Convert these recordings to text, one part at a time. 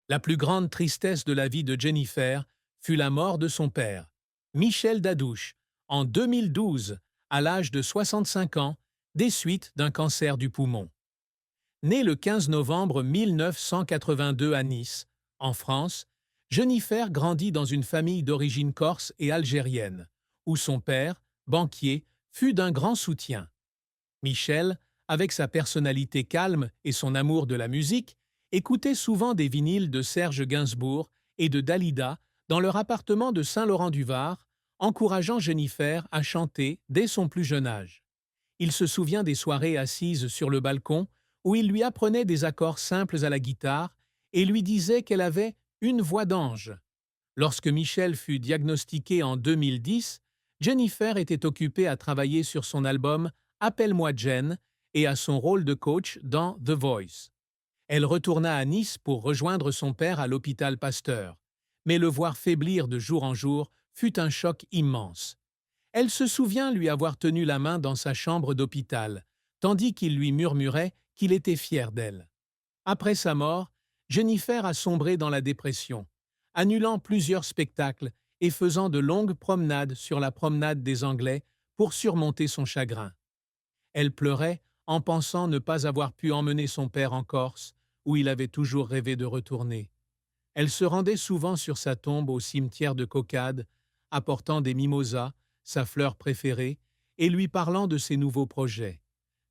La plus grande tristesse de la vie de Jennifer fut la mort de son père, Michel Dadouche, en 2012, à l'âge de 65 ans, des suites d'un cancer du poumon. Née le 15 novembre 1982 à Nice, en France, Jennifer grandit dans une famille d'origine corse et algérienne, où son père, banquier, fut d'un grand soutien. Michel, avec sa personnalité calme et son amour de la musique, écoutait souvent des vinyles de Serge Gainsbourg et de Dalida dans leur appartement de Saint-Laurent-du-Var, encourageant Jennifer à chanter dès son plus jeune âge. Il se souvient des soirées assises sur le balcon où il lui apprenait des accords simples à la guitare et lui disait qu'elle avait une voix d'ange. Lorsque Michel fut diagnostiqué en 2010, Jennifer était occupée à travailler sur son album Appelle-moi Jen et à son rôle de coach dans The Voice. Elle retourna à Nice pour rejoindre son père à l'hôpital Pasteur, mais le voir faiblir de jour en jour fut un choc immense. Elle se souvient lui avoir tenu la main dans sa chambre d'hôpital, tandis qu'il lui murmurait qu'il était fier d'elle. Après sa mort, Jennifer a sombré dans la dépression, annulant plusieurs spectacles et faisant de longues promenades sur la promenade des Anglais pour surmonter son chagrin. Elle pleurait en pensant ne pas avoir pu emmener son père en Corse, où il avait toujours rêvé de retourner. Elle se rendait souvent sur sa tombe au cimetière de Caucade, apportant des mimosas, sa fleur préférée, et lui parlant de ses nouveaux projets.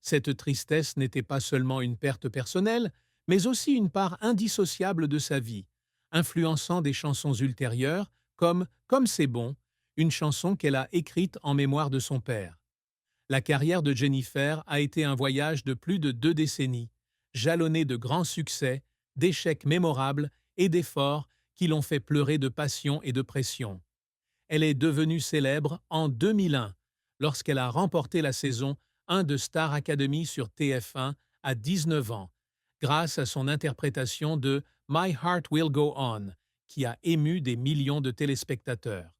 Cette tristesse n'était pas seulement une perte personnelle, mais aussi une part indissociable de sa vie, influençant des chansons ultérieures comme Comme c'est bon, une chanson qu'elle a écrite en mémoire de son père. La carrière de Jennifer a été un voyage de plus de 2 décennies, jalonné de grands succès, d'échecs mémorables et d'efforts qui l'ont fait pleurer de passion et de pression. Elle est devenue célèbre en 2001, lorsqu'elle a remporté la saison 1 de Star Academy sur TF1 à 19 ans, grâce à son interprétation de My Heart Will Go On, qui a ému des millions de téléspectateurs.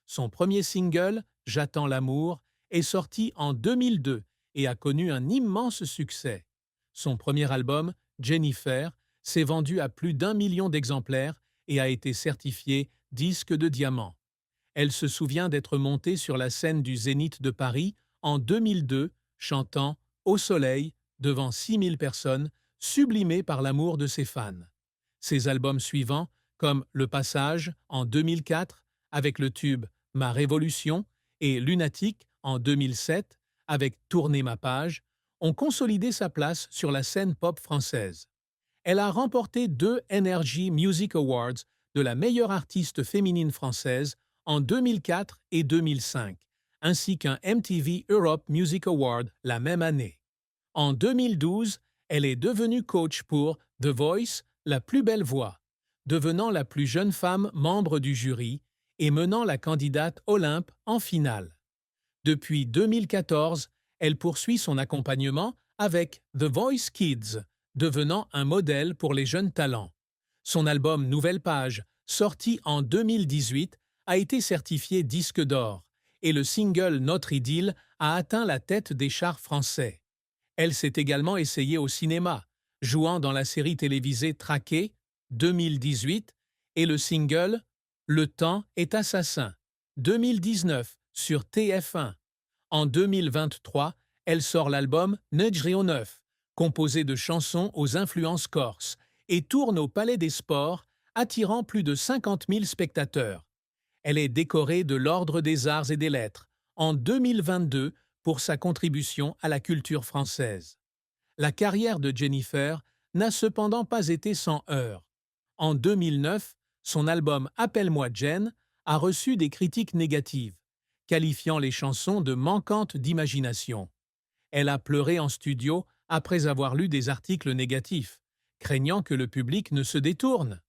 Son premier single, J'attends l'amour, est sorti en 2002 et a connu un immense succès. Son premier album, Jennifer, s'est vendu à plus d'1 million d'exemplaires et a été certifié disque de diamant. Elle se souvient d'être montée sur la scène du Zénith de Paris en 2002, chantant Au soleil devant 6000 personnes, sublimée par l'amour de ses fans. Ses albums suivants, comme Le Passage en 2004 avec le tube Ma Révolution et Lunatique en 2007 avec Tourner ma page, ont consolidé sa place sur la scène pop française. Elle a remporté 2 NRJ Music Awards de la meilleure artiste féminine française en 2004 et 2005, ainsi qu'un MTV Europe Music Award la même année. En 2012, elle est devenue coach pour The Voice, la plus belle voix, devenant la plus jeune femme membre du jury et menant la candidate Olympe en finale. Depuis 2014, elle poursuit son accompagnement avec The Voice Kids, devenant un modèle pour les jeunes talents. Son album Nouvelle Page, sorti en 2018, a été certifié disque d'or et le single Notre idylle a atteint la tête des charts français. Elle s'est également essayée au cinéma, jouant dans la série télévisée Traqué 2018 et le single Le temps est assassin 2019 sur TF1. En 2023, elle sort l'album Nedjrio 9, composé de chansons aux influences corses, et tourne au Palais des Sports, attirant plus de 50 000 spectateurs. Elle est décorée de l'Ordre des Arts et des Lettres en 2022 pour sa contribution à la culture française. La carrière de Jennifer n'a cependant pas été sans heurts. En 2009, son album Appelle-moi Jen a reçu des critiques négatives, qualifiant les chansons de manquantes d'imagination. Elle a pleuré en studio après avoir lu des articles négatifs, craignant que le public ne se détourne.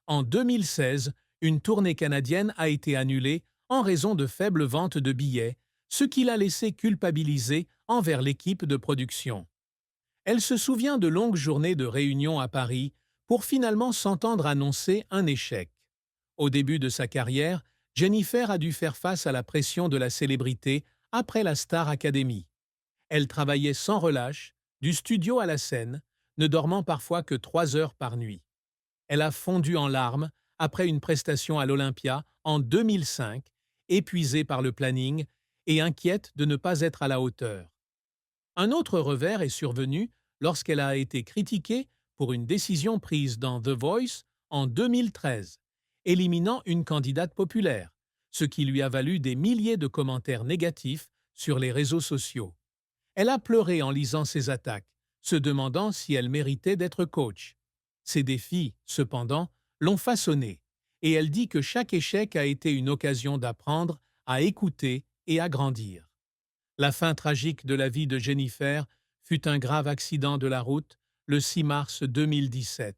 En 2016, une tournée canadienne a été annulée en raison de faibles ventes de billets, ce qui l'a laissé culpabiliser envers l'équipe de production. Elle se souvient de longues journées de réunion à Paris pour finalement s'entendre annoncer un échec. Au début de sa carrière, Jennifer a dû faire face à la pression de la célébrité après la Star Academy. Elle travaillait sans relâche, du studio à la scène, ne dormant parfois que 3 heures par nuit. Elle a fondu en larmes après une prestation à l'Olympia en 2005, épuisée par le planning et inquiète de ne pas être à la hauteur. Un autre revers est survenu lorsqu'elle a été critiquée pour une décision prise dans The Voice en 2013, éliminant une candidate populaire, ce qui lui a valu des milliers de commentaires négatifs sur les réseaux sociaux. Elle a pleuré en lisant ces attaques, se demandant si elle méritait d'être coach. Ces défis, cependant, l'ont façonnée, et elle dit que chaque échec a été une occasion d'apprendre, à écouter et à grandir. La fin tragique de la vie de Jennifer fut un grave accident de la route le 6 mars 2017.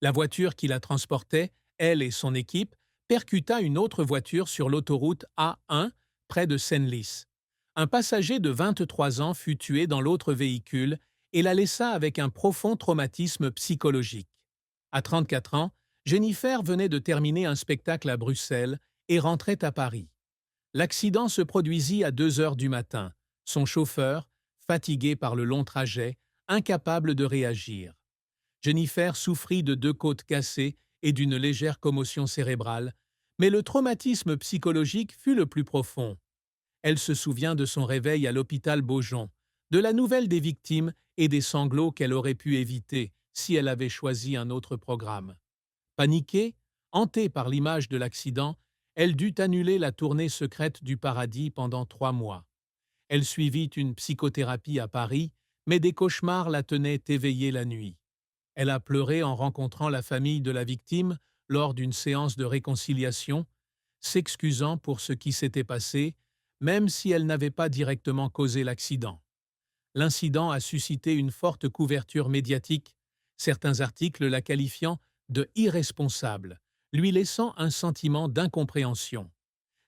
La voiture qui la transportait, elle et son équipe, percuta une autre voiture sur l'autoroute A1 près de Senlis. Un passager de 23 ans fut tué dans l'autre véhicule et la laissa avec un profond traumatisme psychologique. À 34 ans, Jennifer venait de terminer un spectacle à Bruxelles et rentrait à Paris. L'accident se produisit à 2 heures du matin. Son chauffeur, fatigué par le long trajet, incapable de réagir. Jennifer souffrit de 2 côtes cassées et d'une légère commotion cérébrale, mais le traumatisme psychologique fut le plus profond. Elle se souvient de son réveil à l'hôpital Beaujon, de la nouvelle des victimes et des sanglots qu'elle aurait pu éviter si elle avait choisi un autre programme. Paniquée, hantée par l'image de l'accident, elle dut annuler la tournée secrète du paradis pendant 3 mois. Elle suivit une psychothérapie à Paris, mais des cauchemars la tenaient éveillée la nuit. Elle a pleuré en rencontrant la famille de la victime lors d'une séance de réconciliation, s'excusant pour ce qui s'était passé, même si elle n'avait pas directement causé l'accident. L'incident a suscité une forte couverture médiatique, certains articles la qualifiant de irresponsable, lui laissant un sentiment d'incompréhension.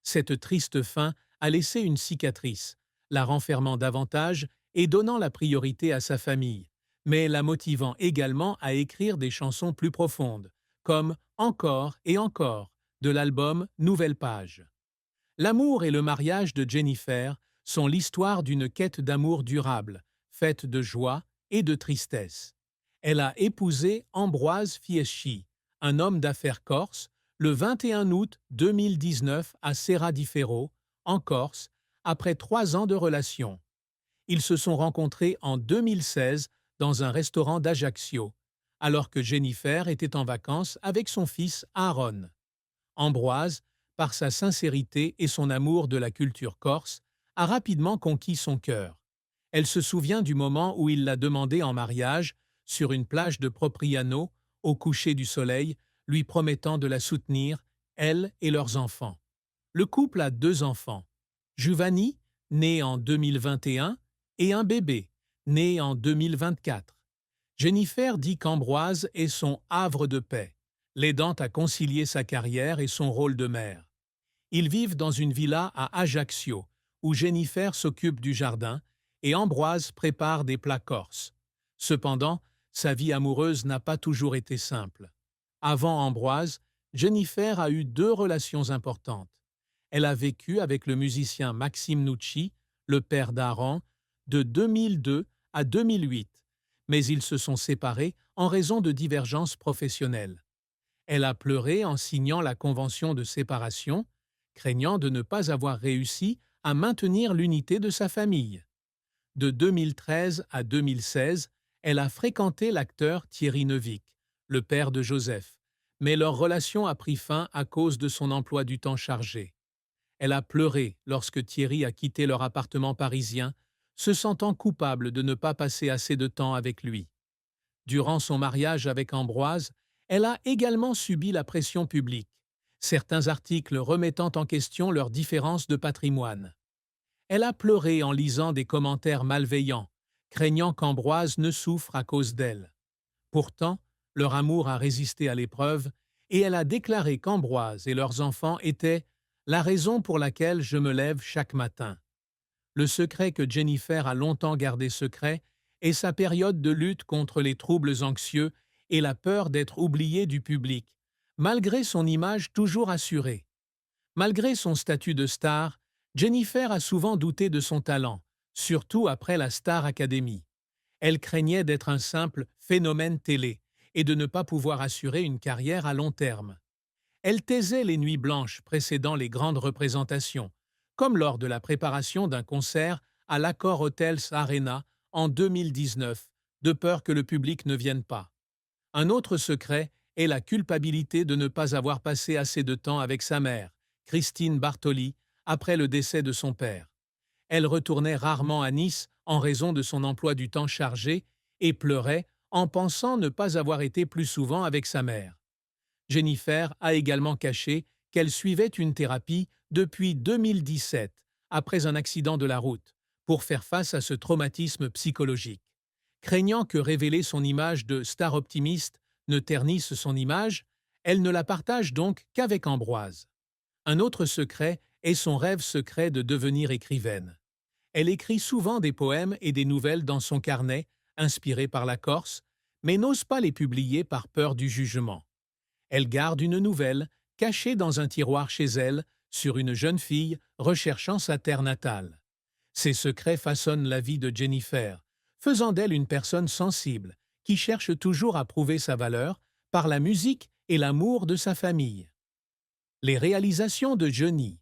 Cette triste fin a laissé une cicatrice, la renfermant davantage et donnant la priorité à sa famille, mais la motivant également à écrire des chansons plus profondes, comme Encore et encore de l'album Nouvelle Page. L'amour et le mariage de Jennifer sont l'histoire d'une quête d'amour durable, faite de joie et de tristesse. Elle a épousé Ambroise Fieschi, un homme d'affaires corse, le 21 août 2019 à Serra di Ferro, en Corse, après 3 ans de relation. Ils se sont rencontrés en 2016 dans un restaurant d'Ajaccio, alors que Jennifer était en vacances avec son fils Aaron. Ambroise, par sa sincérité et son amour de la culture corse, a rapidement conquis son cœur. Elle se souvient du moment où il l'a demandée en mariage, sur une plage de Propriano, au coucher du soleil, lui promettant de la soutenir, elle et leurs enfants. Le couple a 2 enfants, Giovanni, né en 2021, et un bébé, né en 2024. Jennifer dit qu'Ambroise est son havre de paix, l'aidant à concilier sa carrière et son rôle de mère. Ils vivent dans une villa à Ajaccio, où Jennifer s'occupe du jardin et Ambroise prépare des plats corses. Cependant, sa vie amoureuse n'a pas toujours été simple. Avant Ambroise, Jennifer a eu 2 relations importantes. Elle a vécu avec le musicien Maxime Nucci, le père d'Aaron, de 2002 à 2008, mais ils se sont séparés en raison de divergences professionnelles. Elle a pleuré en signant la convention de séparation, craignant de ne pas avoir réussi à maintenir l'unité de sa famille. De 2013 à 2016, elle a fréquenté l'acteur Thierry Neuvik, le père de Joseph, mais leur relation a pris fin à cause de son emploi du temps chargé. Elle a pleuré lorsque Thierry a quitté leur appartement parisien, se sentant coupable de ne pas passer assez de temps avec lui. Durant son mariage avec Ambroise, elle a également subi la pression publique, certains articles remettant en question leur différence de patrimoine. Elle a pleuré en lisant des commentaires malveillants, craignant qu'Ambroise ne souffre à cause d'elle. Pourtant, leur amour a résisté à l'épreuve et elle a déclaré qu'Ambroise et leurs enfants étaient « la raison pour laquelle je me lève chaque matin ». Le secret que Jennifer a longtemps gardé secret est sa période de lutte contre les troubles anxieux et la peur d'être oubliée du public, malgré son image toujours assurée. Malgré son statut de star, Jennifer a souvent douté de son talent, surtout après la Star Academy. Elle craignait d'être un simple phénomène télé et de ne pas pouvoir assurer une carrière à long terme. Elle taisait les nuits blanches précédant les grandes représentations, comme lors de la préparation d'un concert à l'Accor Hotels Arena en 2019, de peur que le public ne vienne pas. Un autre secret est la culpabilité de ne pas avoir passé assez de temps avec sa mère, Christine Bartoli, après le décès de son père. Elle retournait rarement à Nice en raison de son emploi du temps chargé et pleurait en pensant ne pas avoir été plus souvent avec sa mère. Jennifer a également caché qu'elle suivait une thérapie depuis 2017, après un accident de la route, pour faire face à ce traumatisme psychologique. Craignant que révéler son image de star optimiste ne ternisse son image, elle ne la partage donc qu'avec Ambroise. Un autre secret est son rêve secret de devenir écrivaine. Elle écrit souvent des poèmes et des nouvelles dans son carnet, inspirés par la Corse, mais n'ose pas les publier par peur du jugement. Elle garde une nouvelle, cachée dans un tiroir chez elle, sur une jeune fille recherchant sa terre natale. Ces secrets façonnent la vie de Jennifer, faisant d'elle une personne sensible, qui cherche toujours à prouver sa valeur par la musique et l'amour de sa famille. Les réalisations de Johnny.